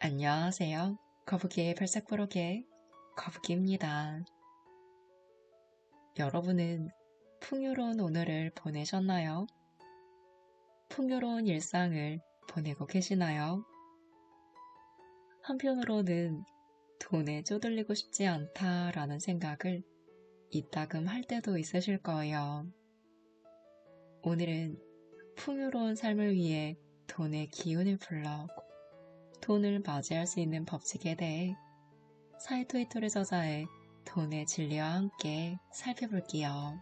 안녕하세요. 거북이의 발사부록의 거북이입니다. 여러분은 풍요로운 오늘을 보내셨나요? 풍요로운 일상을 보내고 계시나요? 한편으로는 돈에 쪼들리고 싶지 않다라는 생각을 이따금 할 때도 있으실 거예요. 오늘은 풍요로운 삶을 위해 돈의 기운을 불러 돈을 맞이할 수 있는 법칙에 대해 사이토이토의 저자의 돈의 진리와 함께 살펴볼게요.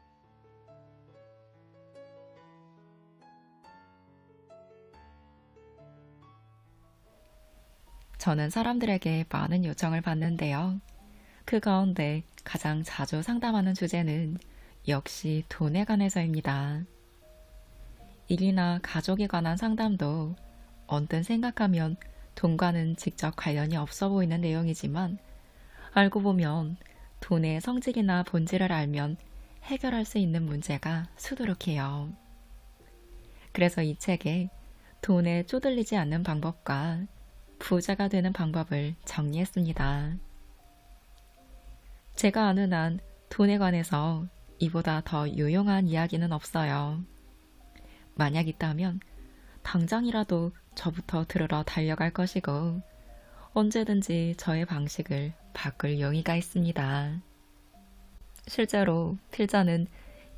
저는 사람들에게 많은 요청을 받는데요. 그 가운데 가장 자주 상담하는 주제는 역시 돈에 관해서입니다. 일이나 가족에 관한 상담도 언뜻 생각하면 돈과는 직접 관련이 없어 보이는 내용이지만 알고 보면 돈의 성질이나 본질을 알면 해결할 수 있는 문제가 수두룩해요. 그래서 이 책에 돈에 쪼들리지 않는 방법과 부자가 되는 방법을 정리했습니다. 제가 아는 한 돈에 관해서 이보다 더 유용한 이야기는 없어요. 만약 있다면 당장이라도 저부터 들으러 달려갈 것이고 언제든지 저의 방식을 바꿀 용의가 있습니다. 실제로 필자는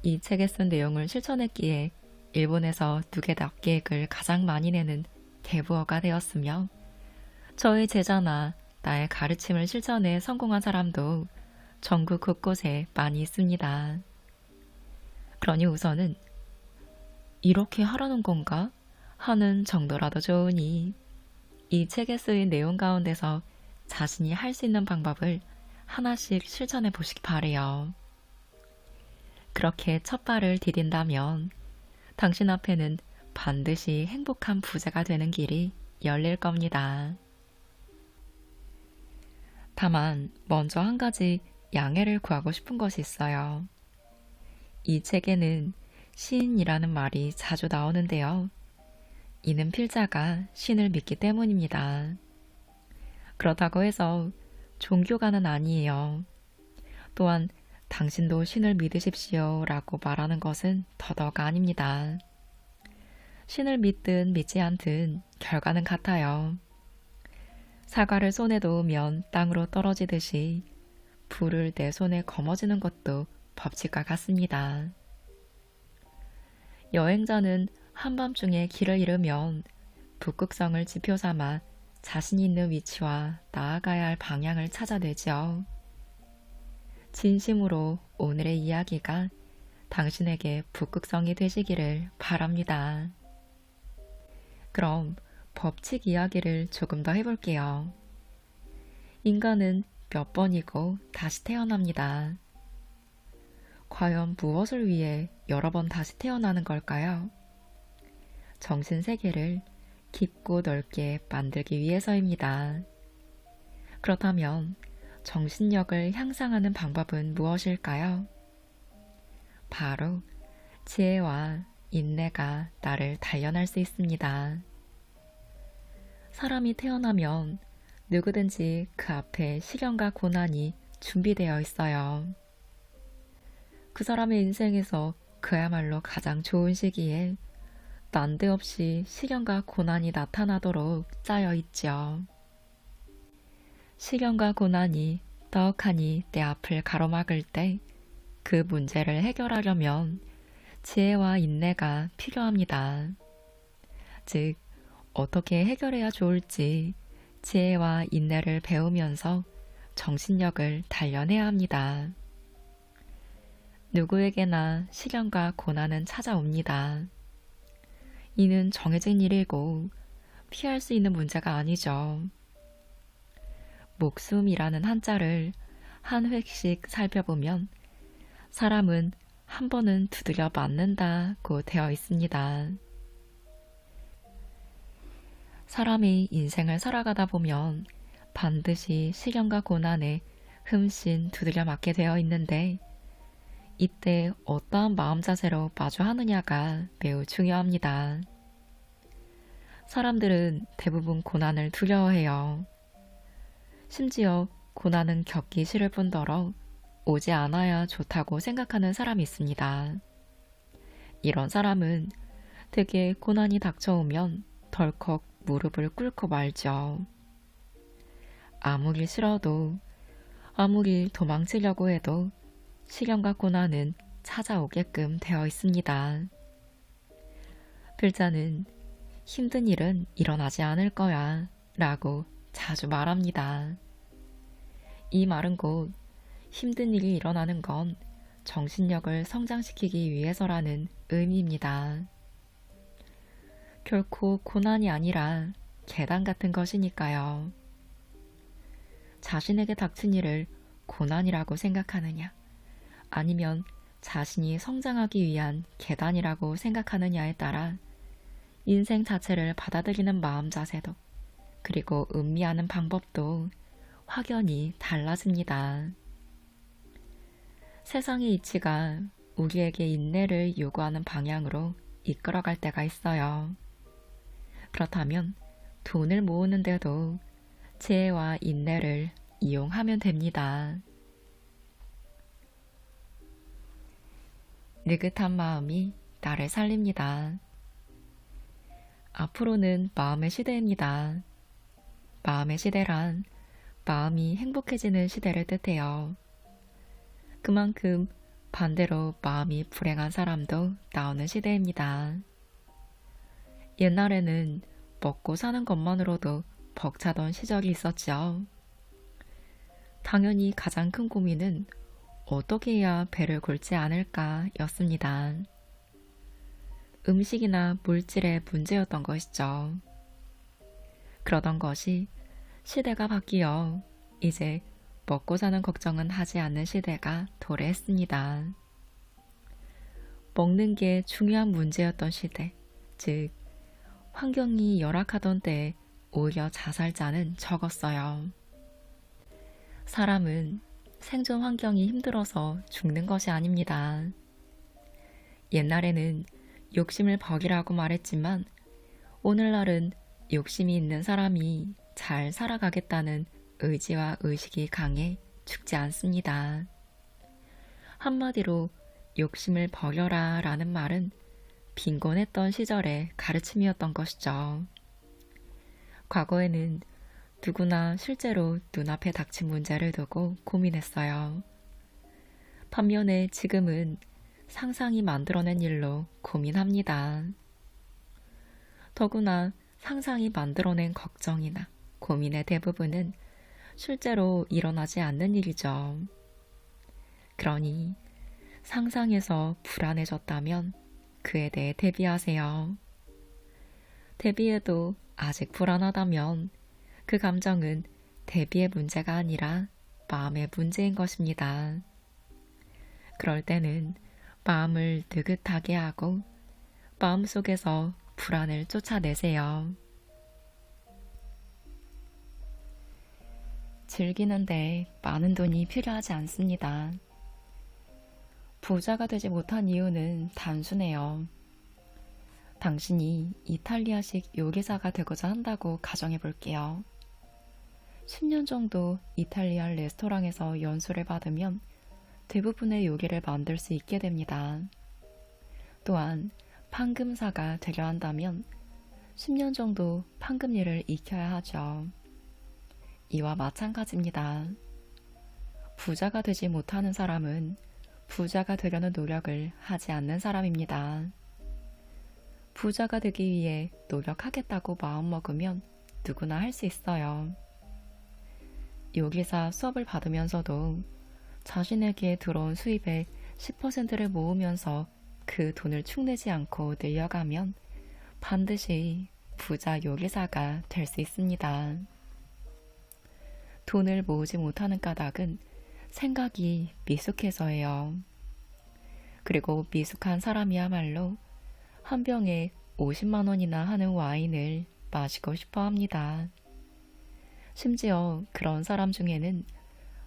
이 책에 쓴 내용을 실천했기에 일본에서 누게닥 계획을 가장 많이 내는 대부어가 되었으며 저의 제자나 나의 가르침을 실천해 성공한 사람도 전국 곳곳에 많이 있습니다. 그러니 우선은 이렇게 하라는 건가? 하는 정도라도 좋으니 이 책에 쓰인 내용 가운데서 자신이 할 수 있는 방법을 하나씩 실천해 보시기 바래요. 그렇게 첫 발을 디딘다면 당신 앞에는 반드시 행복한 부자가 되는 길이 열릴 겁니다. 다만 먼저 한 가지 양해를 구하고 싶은 것이 있어요. 이 책에는 신이라는 말이 자주 나오는데요. 이는 필자가 신을 믿기 때문입니다. 그렇다고 해서 종교가는 아니에요. 또한 당신도 신을 믿으십시오 라고 말하는 것은 더더욱 아닙니다. 신을 믿든 믿지 않든 결과는 같아요. 사과를 손에 놓으면 땅으로 떨어지듯이 불을 내 손에 거머쥐는 것도 법칙과 같습니다. 여행자는 한밤중에 길을 잃으면 북극성을 지표 삼아 자신이 있는 위치와 나아가야 할 방향을 찾아내죠. 진심으로 오늘의 이야기가 당신에게 북극성이 되시기를 바랍니다. 그럼 법칙 이야기를 조금 더 해볼게요. 인간은 몇 번이고 다시 태어납니다. 과연 무엇을 위해 여러 번 다시 태어나는 걸까요? 정신세계를 깊고 넓게 만들기 위해서입니다. 그렇다면 정신력을 향상하는 방법은 무엇일까요? 바로 지혜와 인내가 나를 단련할 수 있습니다. 사람이 태어나면 누구든지 그 앞에 시련과 고난이 준비되어 있어요. 그 사람의 인생에서 그야말로 가장 좋은 시기에 난데없이 시련과 고난이 나타나도록 짜여 있죠. 시련과 고난이 떡하니 내 앞을 가로막을 때 그 문제를 해결하려면 지혜와 인내가 필요합니다. 즉, 어떻게 해결해야 좋을지 지혜와 인내를 배우면서 정신력을 단련해야 합니다. 누구에게나 시련과 고난은 찾아옵니다. 이는 정해진 일이고 피할 수 있는 문제가 아니죠. 목숨이라는 한자를 한 획씩 살펴보면 사람은 한 번은 두드려 맞는다고 되어 있습니다. 사람이 인생을 살아가다 보면 반드시 시련과 고난에 흠씬 두드려 맞게 되어 있는데 이때 어떠한 마음 자세로 마주하느냐가 매우 중요합니다. 사람들은 대부분 고난을 두려워해요. 심지어 고난은 겪기 싫을 뿐더러 오지 않아야 좋다고 생각하는 사람이 있습니다. 이런 사람은 대개 고난이 닥쳐오면 덜컥 무릎을 꿇고 말죠. 아무리 싫어도, 아무리 도망치려고 해도 시련과 고난은 찾아오게끔 되어 있습니다. 불자는 힘든 일은 일어나지 않을 거야 라고 자주 말합니다. 이 말은 곧 힘든 일이 일어나는 건 정신력을 성장시키기 위해서라는 의미입니다. 결코 고난이 아니라 계단 같은 것이니까요. 자신에게 닥친 일을 고난이라고 생각하느냐, 아니면 자신이 성장하기 위한 계단이라고 생각하느냐에 따라 인생 자체를 받아들이는 마음 자세도, 그리고 음미하는 방법도 확연히 달라집니다. 세상의 이치가 우리에게 인내를 요구하는 방향으로 이끌어갈 때가 있어요. 그렇다면 돈을 모으는데도 지혜와 인내를 이용하면 됩니다. 느긋한 마음이 나를 살립니다. 앞으로는 마음의 시대입니다. 마음의 시대란 마음이 행복해지는 시대를 뜻해요. 그만큼 반대로 마음이 불행한 사람도 나오는 시대입니다. 옛날에는 먹고 사는 것만으로도 벅차던 시절이 있었죠. 당연히 가장 큰 고민은 어떻게 해야 배를 굴지 않을까 였습니다. 음식이나 물질의 문제였던 것이죠. 그러던 것이 시대가 바뀌어 이제 먹고 사는 걱정은 하지 않는 시대가 도래했습니다. 먹는 게 중요한 문제였던 시대, 즉 환경이 열악하던 때에 오히려 자살자는 적었어요. 사람은 생존 환경이 힘들어서 죽는 것이 아닙니다. 옛날에는 욕심을 버리라고 말했지만 오늘날은 욕심이 있는 사람이 잘 살아가겠다는 의지와 의식이 강해 죽지 않습니다. 한마디로 욕심을 버려라 라는 말은 빈곤했던 시절의 가르침이었던 것이죠. 과거에는 누구나 실제로 눈앞에 닥친 문제를 두고 고민했어요. 반면에 지금은 상상이 만들어낸 일로 고민합니다. 더구나 상상이 만들어낸 걱정이나 고민의 대부분은 실제로 일어나지 않는 일이죠. 그러니 상상에서 불안해졌다면 그에 대해 대비하세요. 대비해도 아직 불안하다면 그 감정은 대비의 문제가 아니라 마음의 문제인 것입니다. 그럴 때는 마음을 느긋하게 하고 마음속에서 불안을 쫓아내세요. 즐기는데 많은 돈이 필요하지 않습니다. 부자가 되지 못한 이유는 단순해요. 당신이 이탈리아식 요리사가 되고자 한다고 가정해 볼게요. 10년 정도 이탈리아 레스토랑에서 연수를 받으면 대부분의 요리를 만들 수 있게 됩니다. 또한 판금사가 되려 한다면 10년 정도 판금 일을 익혀야 하죠. 이와 마찬가지입니다. 부자가 되지 못하는 사람은 부자가 되려는 노력을 하지 않는 사람입니다. 부자가 되기 위해 노력하겠다고 마음먹으면 누구나 할 수 있어요. 요리사 수업을 받으면서도 자신에게 들어온 수입의 10%를 모으면서 그 돈을 축내지 않고 늘려가면 반드시 부자 요리사가 될 수 있습니다. 돈을 모으지 못하는 까닭은 생각이 미숙해서예요. 그리고 미숙한 사람이야말로 한 병에 50만 원이나 하는 와인을 마시고 싶어 합니다. 심지어 그런 사람 중에는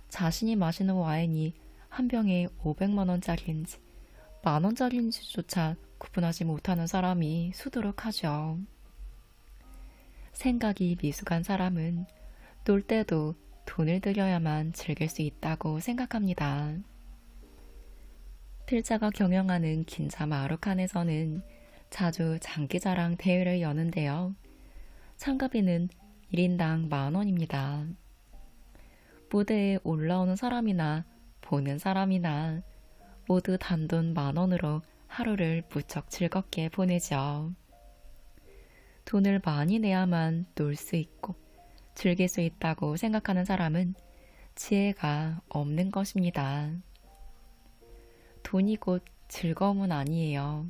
자신이 마시는 와인이 한 병에 500만 원짜리인지 만원짜리인지조차 구분하지 못하는 사람이 수두룩하죠. 생각이 미숙한 사람은 놀 때도 돈을 들여야만 즐길 수 있다고 생각합니다. 필자가 경영하는 긴자 마루칸에서는 자주 장기자랑 대회를 여는데요. 참가비는 1인당 10,000원입니다. 무대에 올라오는 사람이나 보는 사람이나 모두 단돈 10,000원으로 하루를 무척 즐겁게 보내죠. 돈을 많이 내야만 놀 수 있고 즐길 수 있다고 생각하는 사람은 지혜가 없는 것입니다. 돈이 곧 즐거움은 아니에요.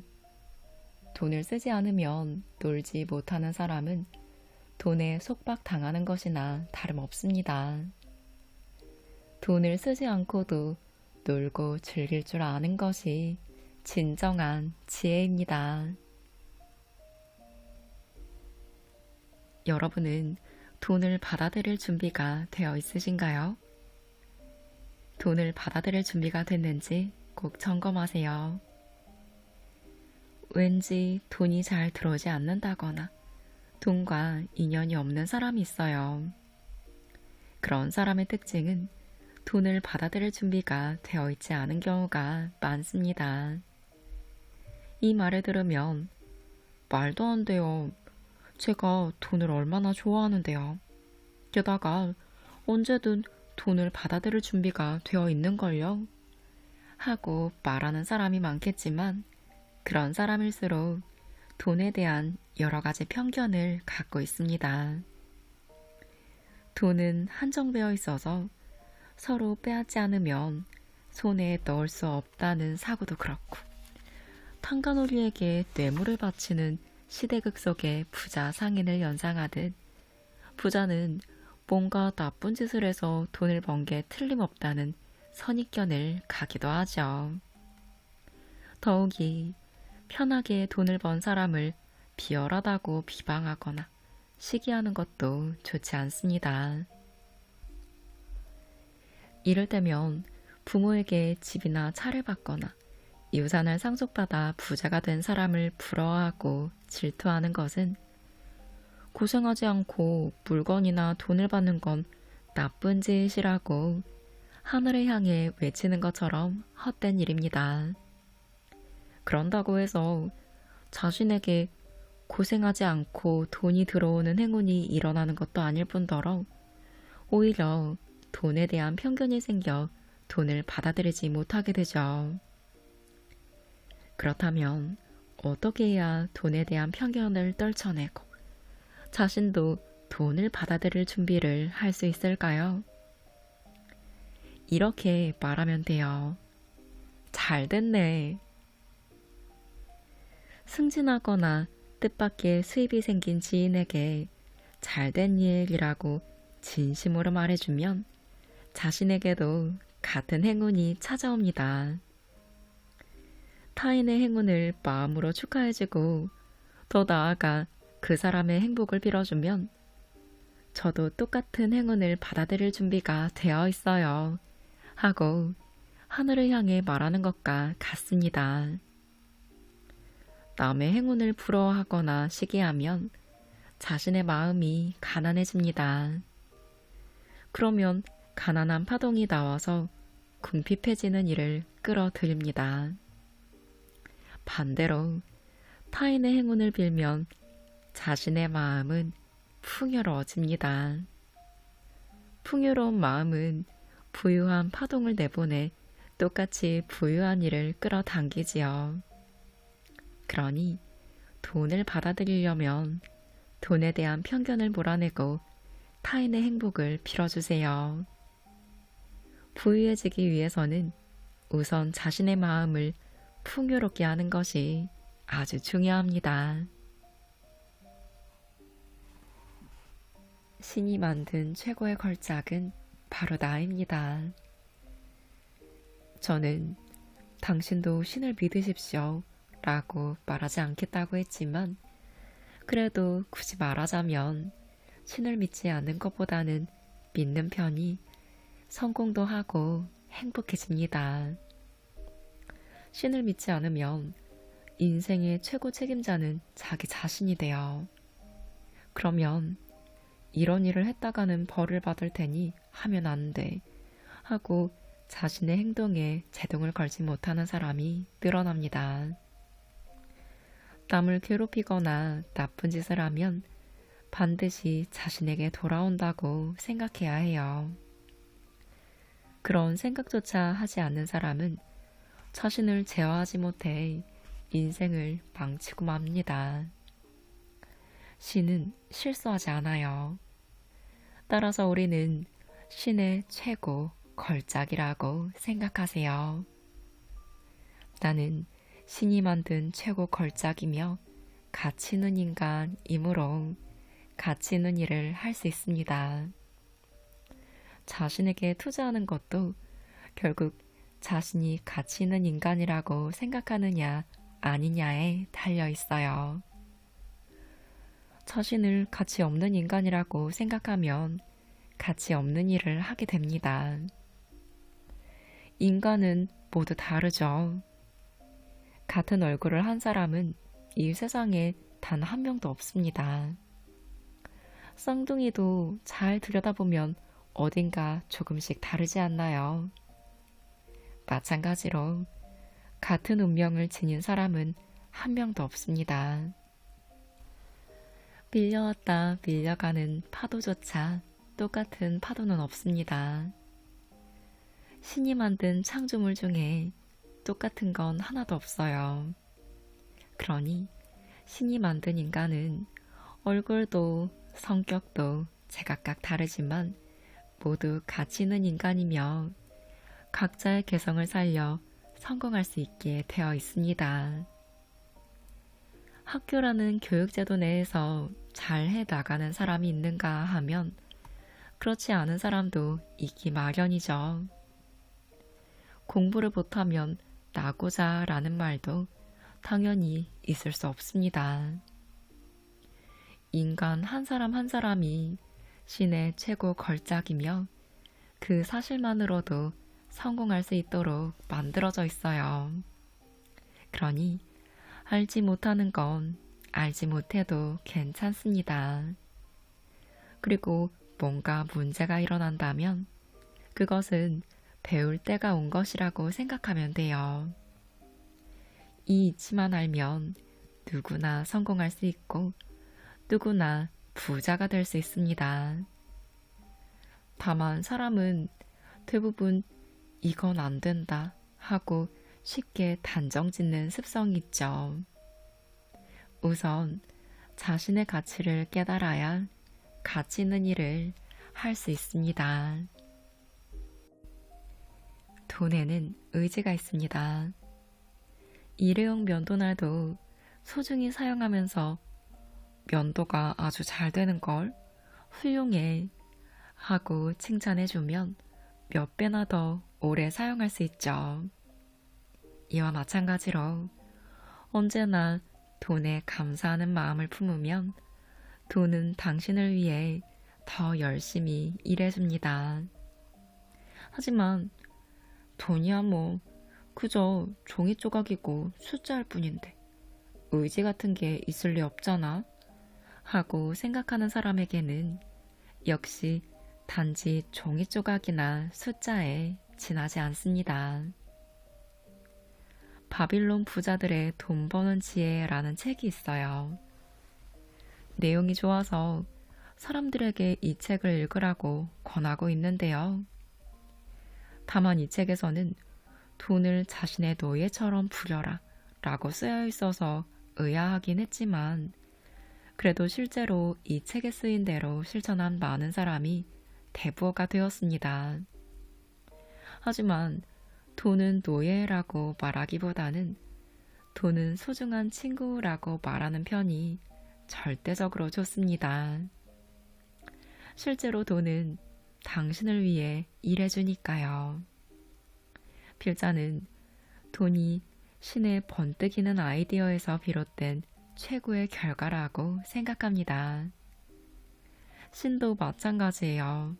돈을 쓰지 않으면 놀지 못하는 사람은 돈에 속박당하는 것이나 다름없습니다. 돈을 쓰지 않고도 놀고 즐길 줄 아는 것이 진정한 지혜입니다. 여러분은 돈을 받아들일 준비가 되어 있으신가요? 돈을 받아들일 준비가 됐는지 꼭 점검하세요. 왠지 돈이 잘 들어오지 않는다거나 돈과 인연이 없는 사람이 있어요. 그런 사람의 특징은 돈을 받아들일 준비가 되어 있지 않은 경우가 많습니다. 이 말을 들으면 말도 안 돼요. 제가 돈을 얼마나 좋아하는데요. 게다가 언제든 돈을 받아들일 준비가 되어 있는걸요. 하고 말하는 사람이 많겠지만 그런 사람일수록 돈에 대한 여러 가지 편견을 갖고 있습니다. 돈은 한정되어 있어서 서로 빼앗지 않으면 손에 넣을 수 없다는 사고도 그렇고, 탄간오리에게 뇌물을 바치는 시대극 속의 부자 상인을 연상하듯 부자는 뭔가 나쁜 짓을 해서 돈을 번 게 틀림없다는 선입견을 가기도 하죠. 더욱이 편하게 돈을 번 사람을 비열하다고 비방하거나 시기하는 것도 좋지 않습니다. 이럴 때면 부모에게 집이나 차를 받거나 유산을 상속받아 부자가 된 사람을 부러워하고 질투하는 것은 고생하지 않고 물건이나 돈을 받는 건 나쁜 짓이라고 하늘을 향해 외치는 것처럼 헛된 일입니다. 그런다고 해서 자신에게 고생하지 않고 돈이 들어오는 행운이 일어나는 것도 아닐 뿐더러 오히려 돈에 대한 편견이 생겨 돈을 받아들이지 못하게 되죠. 그렇다면 어떻게 해야 돈에 대한 편견을 떨쳐내고 자신도 돈을 받아들일 준비를 할 수 있을까요? 이렇게 말하면 돼요. 잘 됐네. 승진하거나 뜻밖의 수입이 생긴 지인에게 잘된 일이라고 진심으로 말해주면 자신에게도 같은 행운이 찾아옵니다. 타인의 행운을 마음으로 축하해주고 더 나아가 그 사람의 행복을 빌어주면 저도 똑같은 행운을 받아들일 준비가 되어 있어요 하고 하늘을 향해 말하는 것과 같습니다. 남의 행운을 부러워하거나 시기하면 자신의 마음이 가난해집니다. 그러면 가난한 파동이 나와서 궁핍해지는 일을 끌어들입니다. 반대로 타인의 행운을 빌면 자신의 마음은 풍요로워집니다. 풍요로운 마음은 부유한 파동을 내보내 똑같이 부유한 일을 끌어당기지요. 그러니 돈을 받아들이려면 돈에 대한 편견을 몰아내고 타인의 행복을 빌어주세요. 부유해지기 위해서는 우선 자신의 마음을 풍요롭게 하는 것이 아주 중요합니다. 신이 만든 최고의 걸작은 바로 나입니다. 저는 당신도 신을 믿으십시오 라고 말하지 않겠다고 했지만 그래도 굳이 말하자면 신을 믿지 않는 것보다는 믿는 편이 성공도 하고 행복해집니다. 신을 믿지 않으면 인생의 최고 책임자는 자기 자신이 돼요. 그러면 이런 일을 했다가는 벌을 받을 테니 하면 안 돼 하고 자신의 행동에 제동을 걸지 못하는 사람이 늘어납니다. 남을 괴롭히거나 나쁜 짓을 하면 반드시 자신에게 돌아온다고 생각해야 해요. 그런 생각조차 하지 않는 사람은 자신을 제어하지 못해 인생을 망치고 맙니다. 신은 실수하지 않아요. 따라서 우리는 신의 최고 걸작이라고 생각하세요. 나는 신이 만든 최고 걸작이며 가치 있는 인간이므로 가치 있는 일을 할 수 있습니다. 자신에게 투자하는 것도 결국 자신이 가치 있는 인간이라고 생각하느냐 아니냐에 달려 있어요. 자신을 가치 없는 인간이라고 생각하면 가치 없는 일을 하게 됩니다. 인간은 모두 다르죠. 같은 얼굴을 한 사람은 이 세상에 단 한 명도 없습니다. 쌍둥이도 잘 들여다보면 어딘가 조금씩 다르지 않나요? 마찬가지로 같은 운명을 지닌 사람은 한 명도 없습니다. 밀려왔다 밀려가는 파도조차 똑같은 파도는 없습니다. 신이 만든 창조물 중에 똑같은 건 하나도 없어요. 그러니 신이 만든 인간은 얼굴도 성격도 제각각 다르지만 모두 가치 있는 인간이며 각자의 개성을 살려 성공할 수 있게 되어 있습니다. 학교라는 교육제도 내에서 잘해 나가는 사람이 있는가 하면 그렇지 않은 사람도 있기 마련이죠. 공부를 못하면 나고자 라는 말도 당연히 있을 수 없습니다. 인간 한 사람 한 사람이 신의 최고 걸작이며 그 사실만으로도 성공할 수 있도록 만들어져 있어요. 그러니 알지 못하는 건 알지 못해도 괜찮습니다. 그리고 뭔가 문제가 일어난다면 그것은 배울 때가 온 것이라고 생각하면 돼요. 이 이치만 알면 누구나 성공할 수 있고 누구나 부자가 될 수 있습니다. 다만 사람은 대부분 이건 안 된다 하고 쉽게 단정 짓는 습성이 있죠. 우선 자신의 가치를 깨달아야 가치 있는 일을 할 수 있습니다. 돈에는 의지가 있습니다. 일회용 면도날도 소중히 사용하면서 면도가 아주 잘 되는걸, 훌륭해 하고 칭찬해주면 몇 배나 더 오래 사용할 수 있죠. 이와 마찬가지로 언제나 돈에 감사하는 마음을 품으면 돈은 당신을 위해 더 열심히 일해줍니다. 하지만 돈이야 뭐 그저 종이 조각이고 숫자일 뿐인데 의지 같은 게 있을 리 없잖아 하고 생각하는 사람에게는 역시 단지 종이 조각이나 숫자에 지나지 않습니다. 바빌론 부자들의 돈 버는 지혜라는 책이 있어요. 내용이 좋아서 사람들에게 이 책을 읽으라고 권하고 있는데요. 다만 이 책에서는 돈을 자신의 노예처럼 부려라 라고 쓰여 있어서 의아하긴 했지만 그래도 실제로 이 책에 쓰인 대로 실천한 많은 사람이 대부호가 되었습니다. 하지만 돈은 노예라고 말하기보다는 돈은 소중한 친구라고 말하는 편이 절대적으로 좋습니다. 실제로 돈은 당신을 위해 일해주니까요. 필자는 돈이 신의 번뜩이는 아이디어에서 비롯된 최고의 결과라고 생각합니다. 신도 마찬가지예요.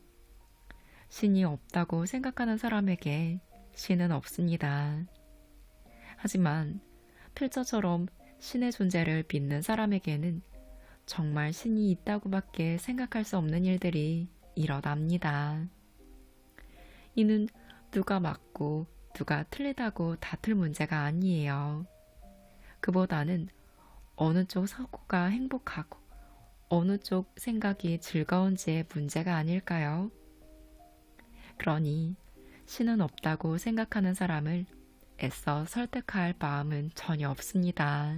신이 없다고 생각하는 사람에게 신은 없습니다. 하지만 필자처럼 신의 존재를 믿는 사람에게는 정말 신이 있다고밖에 생각할 수 없는 일들이 일어납니다. 이는 누가 맞고 누가 틀리다고 다툴 문제가 아니에요. 그보다는 어느 쪽 사고가 행복하고 어느 쪽 생각이 즐거운지의 문제가 아닐까요? 그러니 신은 없다고 생각하는 사람을 애써 설득할 마음은 전혀 없습니다.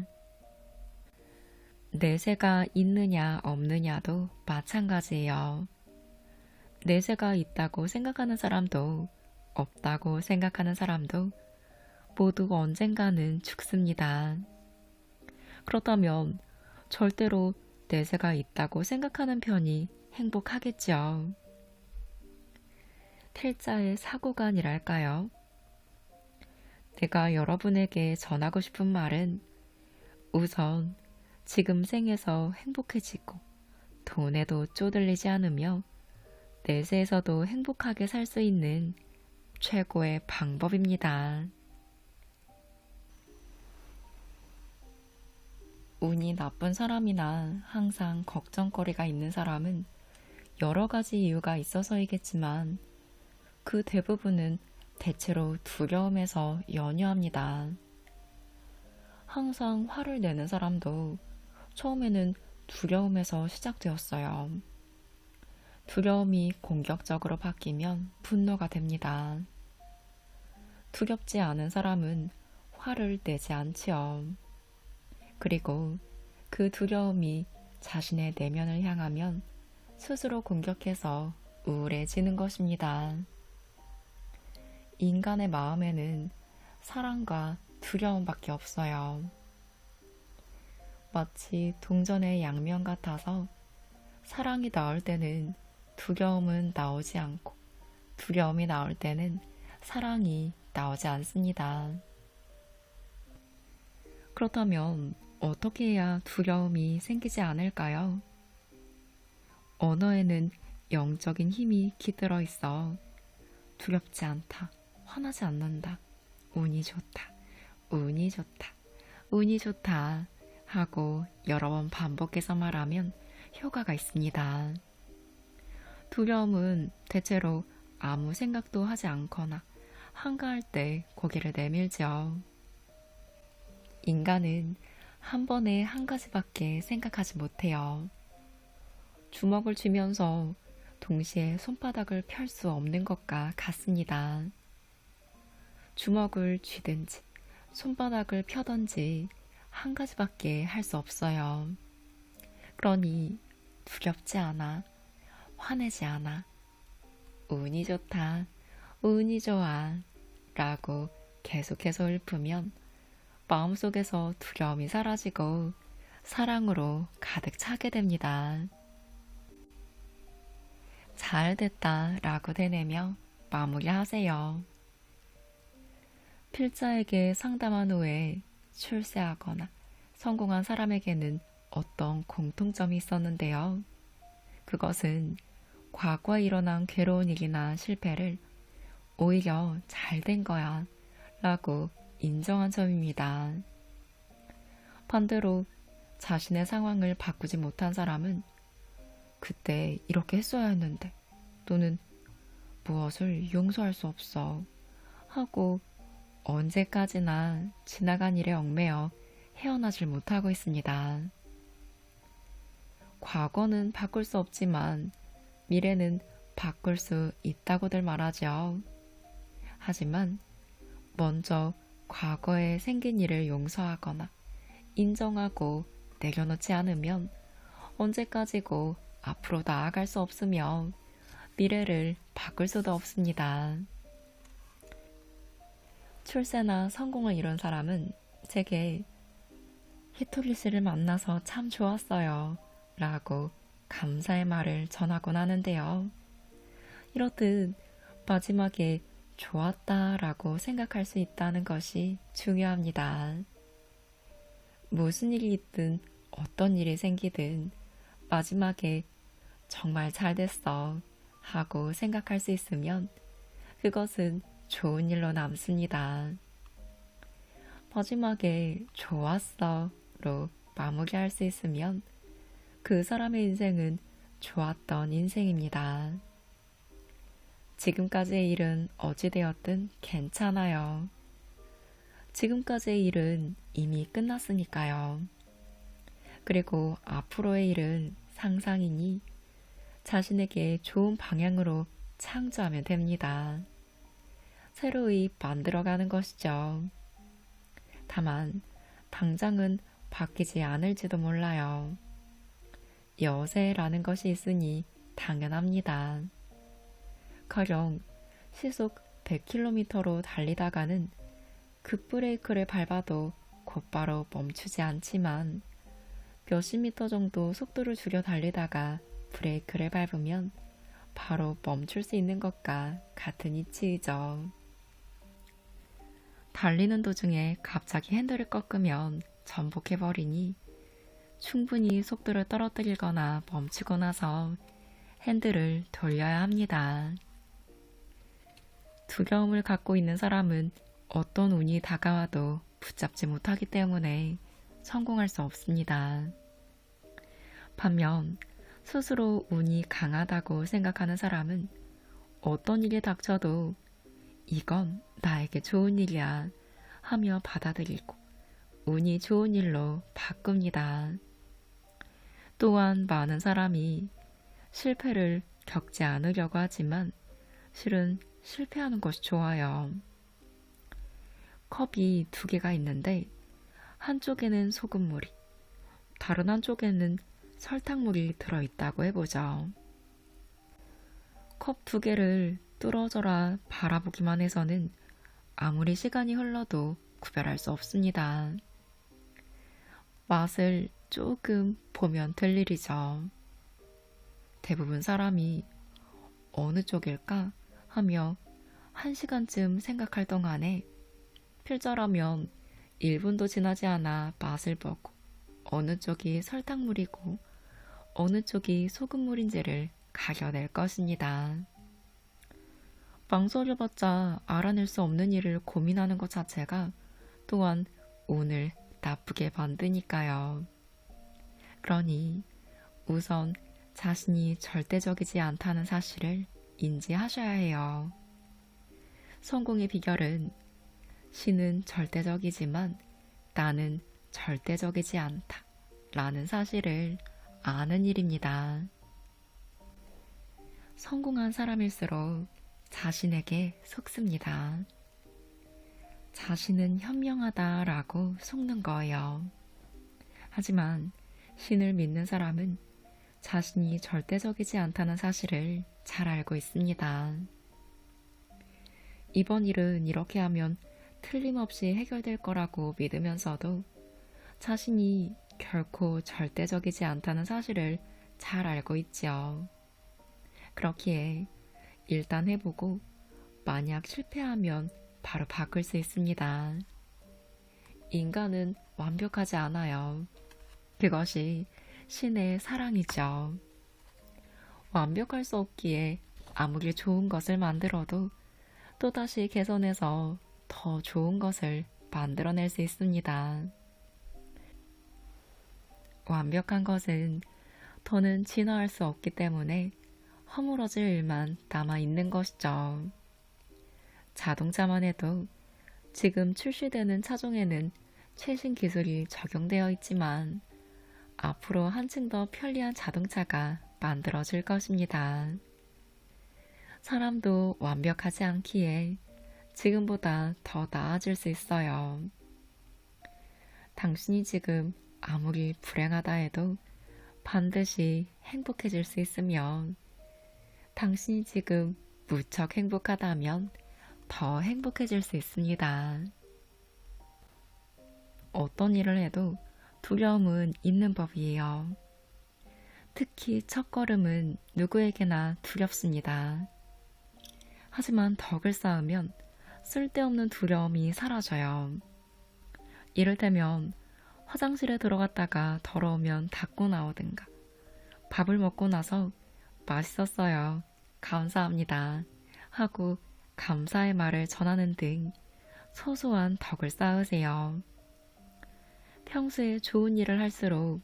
내세가 있느냐 없느냐도 마찬가지예요. 내세가 있다고 생각하는 사람도 없다고 생각하는 사람도 모두 언젠가는 죽습니다. 그렇다면 절대로 내세가 있다고 생각하는 편이 행복하겠죠. 태자의 사고관이랄까요? 내가 여러분에게 전하고 싶은 말은 우선 지금 생에서 행복해지고 돈에도 쪼들리지 않으며 내세에서도 행복하게 살 수 있는 최고의 방법입니다. 운이 나쁜 사람이나 항상 걱정거리가 있는 사람은 여러 가지 이유가 있어서이겠지만 그 대부분은 대체로 두려움에서 연유합니다. 항상 화를 내는 사람도 처음에는 두려움에서 시작되었어요. 두려움이 공격적으로 바뀌면 분노가 됩니다. 두렵지 않은 사람은 화를 내지 않지요. 그리고 그 두려움이 자신의 내면을 향하면 스스로 공격해서 우울해지는 것입니다. 인간의 마음에는 사랑과 두려움밖에 없어요. 마치 동전의 양면 같아서 사랑이 나올 때는 두려움은 나오지 않고 두려움이 나올 때는 사랑이 나오지 않습니다. 그렇다면 어떻게 해야 두려움이 생기지 않을까요? 언어에는 영적인 힘이 깃들어 있어 두렵지 않다, 화나지 않는다, 운이 좋다, 운이 좋다, 운이 좋다 하고 여러 번 반복해서 말하면 효과가 있습니다. 두려움은 대체로 아무 생각도 하지 않거나 한가할 때 고개를 내밀죠. 인간은 한 번에 한 가지밖에 생각하지 못해요. 주먹을 쥐면서 동시에 손바닥을 펼 수 없는 것과 같습니다. 주먹을 쥐든지 손바닥을 펴든지 한 가지밖에 할 수 없어요. 그러니 두렵지 않아, 화내지 않아, 운이 좋다, 운이 좋아 라고 계속해서 읊으면 마음속에서 두려움이 사라지고 사랑으로 가득 차게 됩니다. 잘 됐다 라고 되뇌며 마무리하세요. 필자에게 상담한 후에 출세하거나 성공한 사람에게는 어떤 공통점이 있었는데요. 그것은 과거에 일어난 괴로운 일이나 실패를 오히려 잘 된 거야 라고 인정한 점입니다. 반대로 자신의 상황을 바꾸지 못한 사람은 그때 이렇게 했어야 했는데 또는 무엇을 용서할 수 없어 하고 언제까지나 지나간 일에 얽매여 헤어나질 못하고 있습니다. 과거는 바꿀 수 없지만 미래는 바꿀 수 있다고들 말하죠. 하지만 먼저 과거에 생긴 일을 용서하거나 인정하고 내려놓지 않으면 언제까지고 앞으로 나아갈 수 없으며 미래를 바꿀 수도 없습니다. 출세나 성공을 이룬 사람은 제게 히토리 씨를 만나서 참 좋았어요 라고 감사의 말을 전하곤 하는데요. 이렇듯 마지막에 좋았다 라고 생각할 수 있다는 것이 중요합니다. 무슨 일이 있든 어떤 일이 생기든 마지막에 정말 잘 됐어 하고 생각할 수 있으면 그것은 좋은 일로 남습니다. 마지막에 좋았어로 마무리할 수 있으면 그 사람의 인생은 좋았던 인생입니다. 지금까지의 일은 어찌되었든 괜찮아요. 지금까지의 일은 이미 끝났으니까요. 그리고 앞으로의 일은 상상이니 자신에게 좋은 방향으로 창조하면 됩니다. 새로이 만들어가는 것이죠. 다만 당장은 바뀌지 않을지도 몰라요. 여세라는 것이 있으니 당연합니다. 가령 시속 100km로 달리다가는 급브레이크를 밟아도 곧바로 멈추지 않지만 몇십 미터 정도 속도를 줄여 달리다가 브레이크를 밟으면 바로 멈출 수 있는 것과 같은 이치이죠. 달리는 도중에 갑자기 핸들을 꺾으면 전복해버리니 충분히 속도를 떨어뜨리거나 멈추고 나서 핸들을 돌려야 합니다. 두려움을 갖고 있는 사람은 어떤 운이 다가와도 붙잡지 못하기 때문에 성공할 수 없습니다. 반면 스스로 운이 강하다고 생각하는 사람은 어떤 일이 닥쳐도 이건 나에게 좋은 일이야 하며 받아들이고 운이 좋은 일로 바꿉니다. 또한 많은 사람이 실패를 겪지 않으려고 하지만 실은 실패하는 것이 좋아요. 컵이 두 개가 있는데 한쪽에는 소금물이, 다른 한쪽에는 설탕물이 들어있다고 해보죠. 컵 두 개를 뚫어져라 바라보기만 해서는 아무리 시간이 흘러도 구별할 수 없습니다. 맛을 조금 보면 될 일이죠. 대부분 사람이 어느 쪽일까 하며 1시간쯤 생각할 동안에 필자라면 1분도 지나지 않아 맛을 보고 어느 쪽이 설탕물이고 어느 쪽이 소금물인지를 가려낼 것입니다. 망설여봤자 알아낼 수 없는 일을 고민하는 것 자체가 또한 운을 나쁘게 만드니까요. 그러니 우선 자신이 절대적이지 않다는 사실을 인지하셔야 해요. 성공의 비결은 신은 절대적이지만 나는 절대적이지 않다 라는 사실을 아는 일입니다. 성공한 사람일수록 자신에게 속습니다. 자신은 현명하다라고 속는 거예요. 하지만 신을 믿는 사람은 자신이 절대적이지 않다는 사실을 잘 알고 있습니다. 이번 일은 이렇게 하면 틀림없이 해결될 거라고 믿으면서도 자신이 결코 절대적이지 않다는 사실을 잘 알고 있지요. 그렇기에 일단 해보고 만약 실패하면 바로 바꿀 수 있습니다. 인간은 완벽하지 않아요. 그것이 신의 사랑이죠. 완벽할 수 없기에 아무리 좋은 것을 만들어도 또다시 개선해서 더 좋은 것을 만들어낼 수 있습니다. 완벽한 것은 더는 진화할 수 없기 때문에 허물어질 일만 남아있는 것이죠. 자동차만 해도 지금 출시되는 차종에는 최신 기술이 적용되어 있지만 앞으로 한층 더 편리한 자동차가 만들어질 것입니다. 사람도 완벽하지 않기에 지금보다 더 나아질 수 있어요. 당신이 지금 아무리 불행하다 해도 반드시 행복해질 수 있으며 당신이 지금 무척 행복하다면 더 행복해질 수 있습니다. 어떤 일을 해도 두려움은 있는 법이에요. 특히 첫걸음은 누구에게나 두렵습니다. 하지만 덕을 쌓으면 쓸데없는 두려움이 사라져요. 이를테면 화장실에 들어갔다가 더러우면 닦고 나오든가 밥을 먹고 나서 맛있었어요. 감사합니다. 하고 감사의 말을 전하는 등 소소한 덕을 쌓으세요. 평소에 좋은 일을 할수록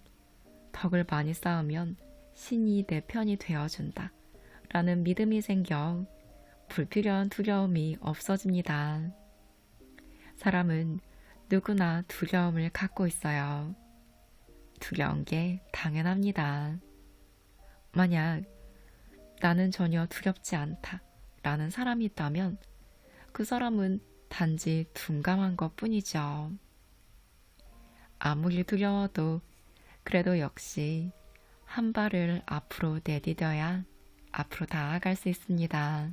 덕을 많이 쌓으면 신이 내 편이 되어준다 라는 믿음이 생겨 불필요한 두려움이 없어집니다. 사람은 누구나 두려움을 갖고 있어요. 두려운 게 당연합니다. 만약 나는 전혀 두렵지 않다 라는 사람이 있다면 그 사람은 단지 둔감한 것 뿐이죠. 아무리 두려워도 그래도 역시 한 발을 앞으로 내디뎌야 앞으로 나아갈 수 있습니다.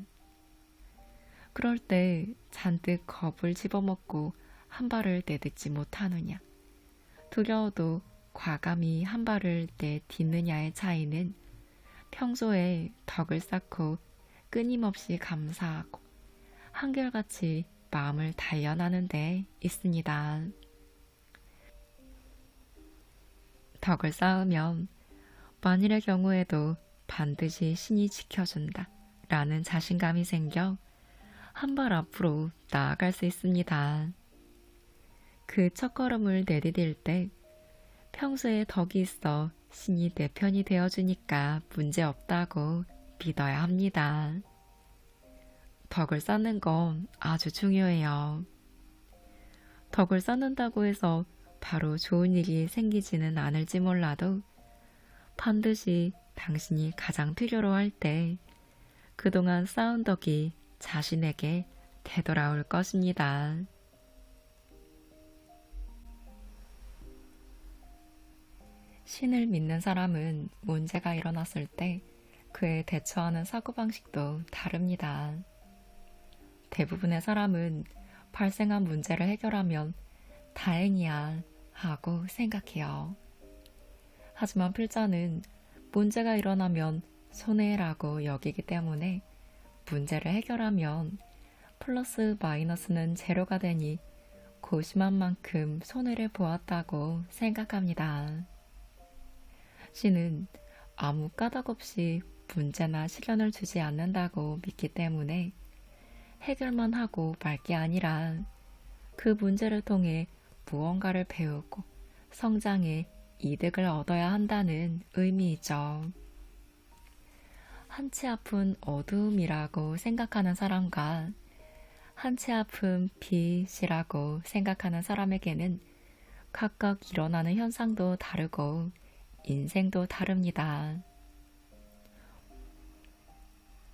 그럴 때 잔뜩 겁을 집어먹고 한 발을 내딛지 못하느냐, 두려워도 과감히 한 발을 내딛느냐의 차이는 평소에 덕을 쌓고 끊임없이 감사하고 한결같이 마음을 단련하는 데 있습니다. 덕을 쌓으면 만일의 경우에도 반드시 신이 지켜준다 라는 자신감이 생겨 한 발 앞으로 나아갈 수 있습니다. 그 첫걸음을 내디딜 때 평소에 덕이 있어 신이 내 편이 되어주니까 문제없다고 믿어야 합니다. 덕을 쌓는 건 아주 중요해요. 덕을 쌓는다고 해서 바로 좋은 일이 생기지는 않을지 몰라도 반드시 당신이 가장 필요로 할 때 그동안 쌓은 덕이 자신에게 되돌아올 것입니다. 신을 믿는 사람은 문제가 일어났을 때 그에 대처하는 사고방식도 다릅니다. 대부분의 사람은 발생한 문제를 해결하면 다행이야 하고 생각해요. 하지만 필자는 문제가 일어나면 손해라고 여기기 때문에 문제를 해결하면 플러스 마이너스는 제로가 되니 고심한 만큼 손해를 보았다고 생각합니다. 신은 아무 까닭 없이 문제나 시련을 주지 않는다고 믿기 때문에 해결만 하고 말 게 아니라 그 문제를 통해 무언가를 배우고 성장해 이득을 얻어야 한다는 의미이죠. 한치 앞은 어두움이라고 생각하는 사람과 한치 앞은 빛이라고 생각하는 사람에게는 각각 일어나는 현상도 다르고 인생도 다릅니다.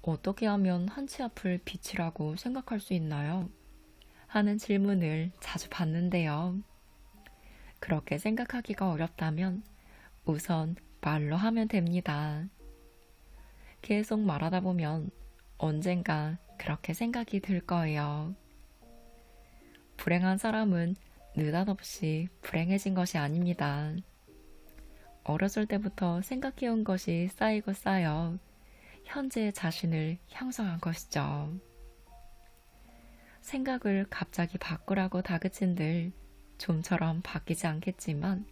어떻게 하면 한치 앞을 빛이라고 생각할 수 있나요? 하는 질문을 자주 받는데요. 그렇게 생각하기가 어렵다면 우선 말로 하면 됩니다. 계속 말하다 보면 언젠가 그렇게 생각이 들 거예요. 불행한 사람은 느닷없이 불행해진 것이 아닙니다. 어렸을 때부터 생각해온 것이 쌓이고 쌓여 현재의 자신을 형성한 것이죠. 생각을 갑자기 바꾸라고 다그친들 좀처럼 바뀌지 않겠지만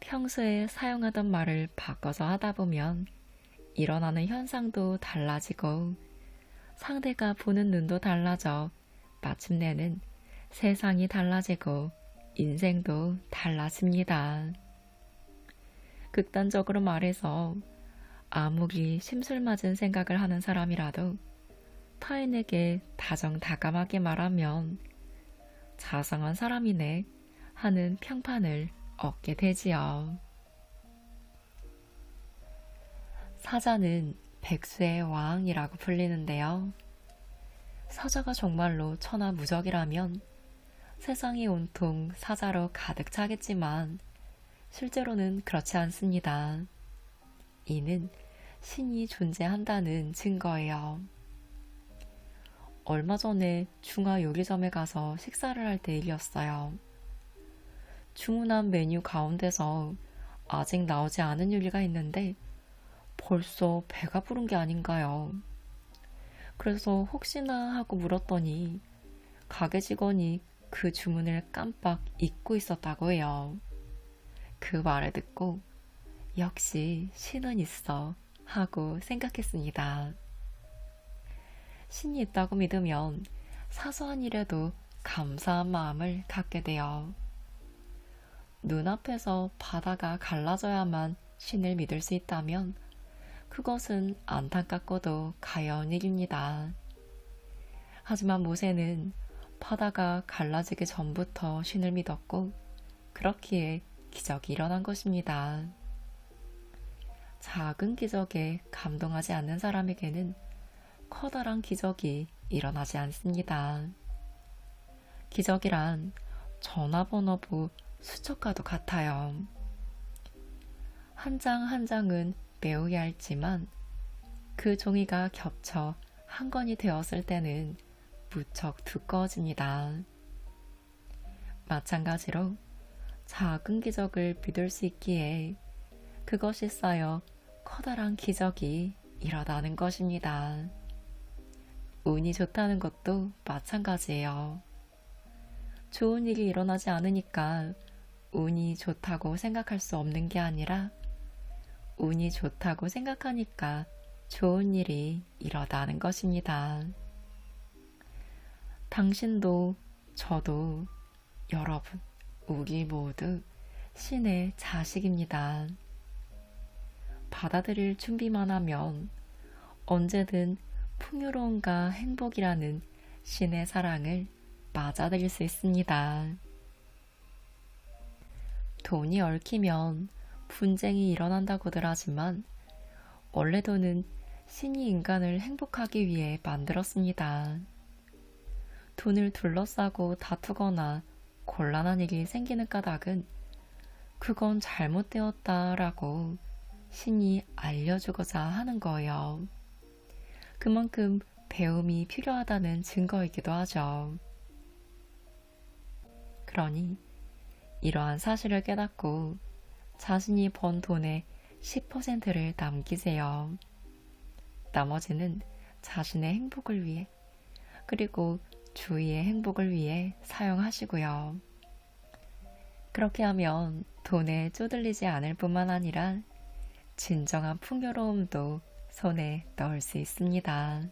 평소에 사용하던 말을 바꿔서 하다 보면 일어나는 현상도 달라지고 상대가 보는 눈도 달라져 마침내는 세상이 달라지고 인생도 달라집니다. 극단적으로 말해서 아무리 심술맞은 생각을 하는 사람이라도 타인에게 다정다감하게 말하면 자상한 사람이네 하는 평판을 얻게 되지요. 사자는 백수의 왕이라고 불리는데요. 사자가 정말로 천하무적이라면 세상이 온통 사자로 가득 차겠지만 실제로는 그렇지 않습니다. 이는 신이 존재한다는 증거예요. 얼마 전에 중화 요리점에 가서 식사를 할 때 일이었어요. 주문한 메뉴 가운데서 아직 나오지 않은 요리가 있는데 벌써 배가 부른 게 아닌가요? 그래서 혹시나 하고 물었더니 가게 직원이 그 주문을 깜빡 잊고 있었다고 해요. 그 말을 듣고 역시 신은 있어 하고 생각했습니다. 신이 있다고 믿으면 사소한 일에도 감사한 마음을 갖게 돼요. 눈앞에서 바다가 갈라져야만 신을 믿을 수 있다면 그것은 안타깝고도 가여운 일입니다. 하지만 모세는 바다가 갈라지기 전부터 신을 믿었고 그렇기에 기적이 일어난 것입니다. 작은 기적에 감동하지 않는 사람에게는 커다란 기적이 일어나지 않습니다. 기적이란 전화번호부 수첩과도 같아요. 한 장 한 장은 매우 얇지만 그 종이가 겹쳐 한 권이 되었을 때는 무척 두꺼워집니다. 마찬가지로 작은 기적을 믿을 수 있기에 그것이 쌓여 커다란 기적이 일어나는 것입니다. 운이 좋다는 것도 마찬가지예요. 좋은 일이 일어나지 않으니까 운이 좋다고 생각할 수 없는 게 아니라 운이 좋다고 생각하니까 좋은 일이 일어나는 것입니다. 당신도 저도 여러분 우리 모두 신의 자식입니다. 받아들일 준비만 하면 언제든 풍요로움과 행복이라는 신의 사랑을 맞아들일 수 있습니다. 돈이 얽히면 분쟁이 일어난다고들 하지만 원래 돈은 신이 인간을 행복하기 위해 만들었습니다. 돈을 둘러싸고 다투거나 곤란한 일이 생기는 까닭은 그건 잘못되었다라고 신이 알려주고자 하는 거예요. 그만큼 배움이 필요하다는 증거이기도 하죠. 그러니 이러한 사실을 깨닫고 자신이 번 돈의 10%를 남기세요. 나머지는 자신의 행복을 위해 그리고 주위의 행복을 위해 사용하시고요. 그렇게 하면 돈에 쪼들리지 않을 뿐만 아니라 진정한 풍요로움도 손에 넣을 수 있습니다.